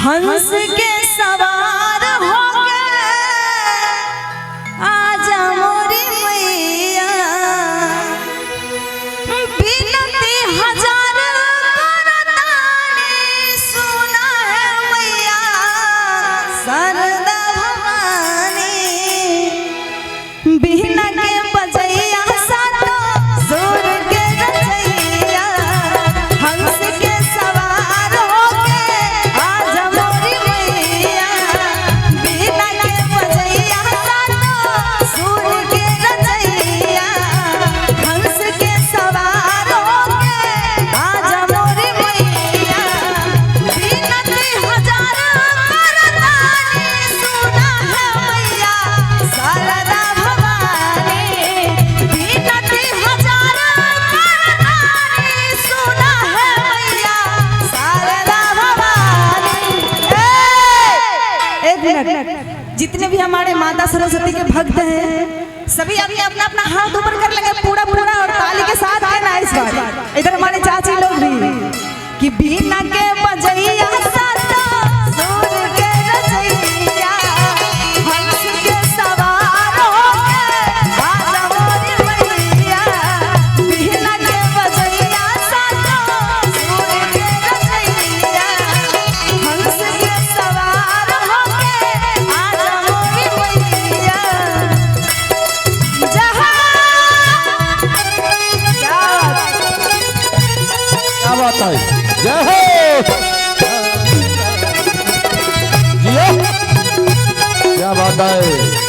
हंस के सवार होके आजा मोरी मैया, बिनती हजार करतानी सुना है मैया शारदा भवानी। बिना के बजैया सातो सुर के रचैया, हंस के सवार होके आजा मोरी मैया, बिना के बजैया सातो सुर के रचैया, हंस के सवार होके आजा मोरी मैया, बिनती हजार करतानी सुना है मैया शारदा भवानी। बिनती हजार करतानी सुना है मैया शारदा भवानी। एक मिनट, जितने भी हमारे माता सरस्वती के भक्त हैं सभी आदमी अपना अपना हाथ ऊपर कर लेंगे पूरा पूरा और ताली के साथ कहना इस बार। इधर हमारे चाची लोग भी कि बिना के बजैया सातो सुर के रचैया, हंस के सवार होके आजा मोरी मैया, बिना के बजैया सातो सुर के रचैया, हंस के सवार होके आजा मोरी मैया। जहाँ क्या बात है, जय हो जियो, क्या बात है।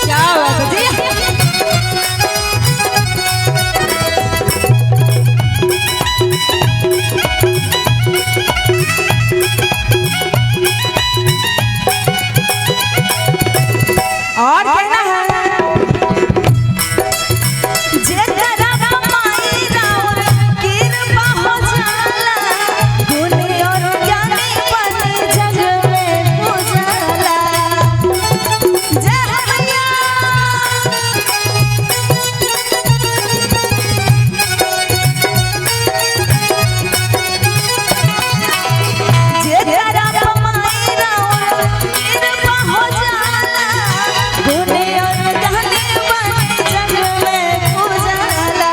क्या बात है जी। और कहना है जेकरा कमाई राउर कृपा हो जाला, गुणी और ज्ञानी बनी जग में उजाला। जय हो मैया। जेकरा कमाई राउर कृपा हो जाला, गुणी और ज्ञानी बनी जग में उजाला।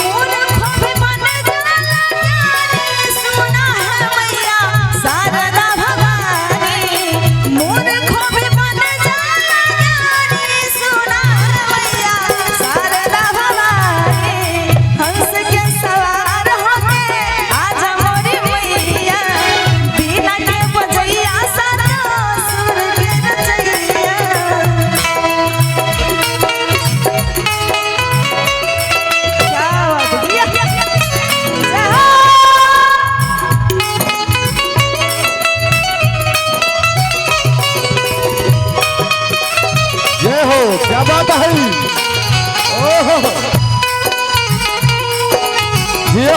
मूर्खों भी बन जाला ज्ञानी सुना है मैया शारदा भवानी। मूर्खों भी बन जाला ज्ञानी सुना है मैया शारदा भवानी। हंस के सवार होके आजा मोरी मैया, बिना के बजैया सातो सुर के रचैया। क्या बात है भैया। जय हो। जय हो, क्या बात है। ओहो जियो,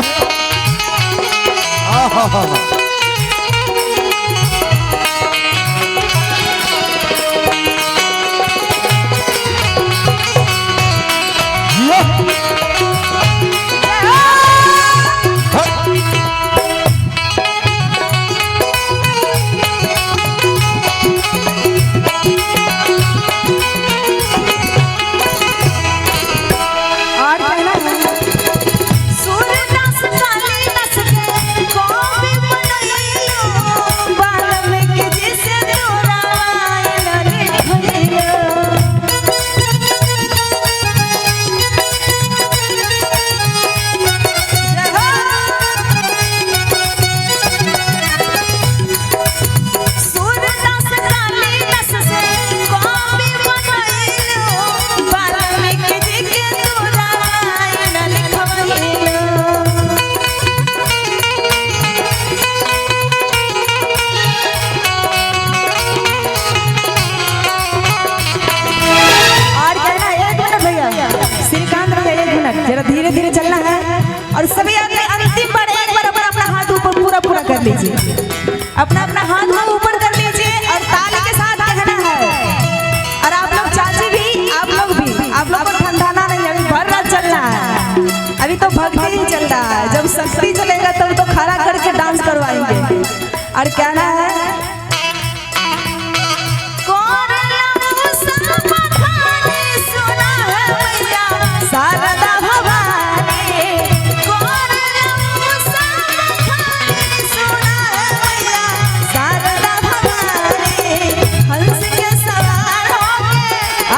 आहा जियो, और कहना है सूरदास कालिदास के कवि बनैया, जरा धीरे धीरे चलना है और सभी आदमी अंतिम बार एक बार अपना अपना हाथ ऊपर पूरा पूरा कर लीजिए, अपना अपना हाथ ऊपर कर लीजिए और ताली के साथ कहना है। और आप लोग चाची भी, आप लोग को ठंडाना नहीं, अभी भर रात चलना है, अभी तो भक्ति ही चल रहा है। जब शक्ति चलेगा तब तो खड़ा करके डांस करवाएंगे। और कहना है शारदा भवानी, शारदा भवानी, हंस के सवार होके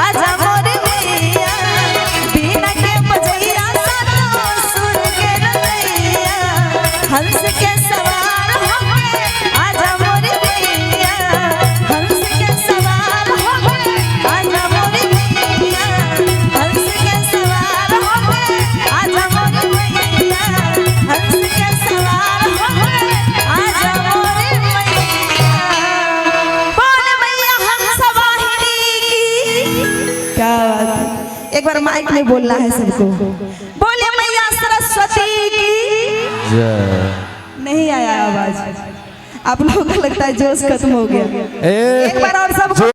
आजा मोर मैया, बीना के बजैया सातो सुर के रतैया, हंस के सवार होके आजा मोर मैया, हंस के सवार होके आजा मोर मैया, हंस के सवार होके आजा मोर मैया, हंस के सवार होके आजा मोर मैया। बोल मैया हंस वाहिनी की। क्या बात है, एक बार माइक में बोलना है सबको। बोले मैया सरस्वती की। नहीं आया आवाज, आप लोगों को लगता है जोश खत्म हो गया। एक बार और सबको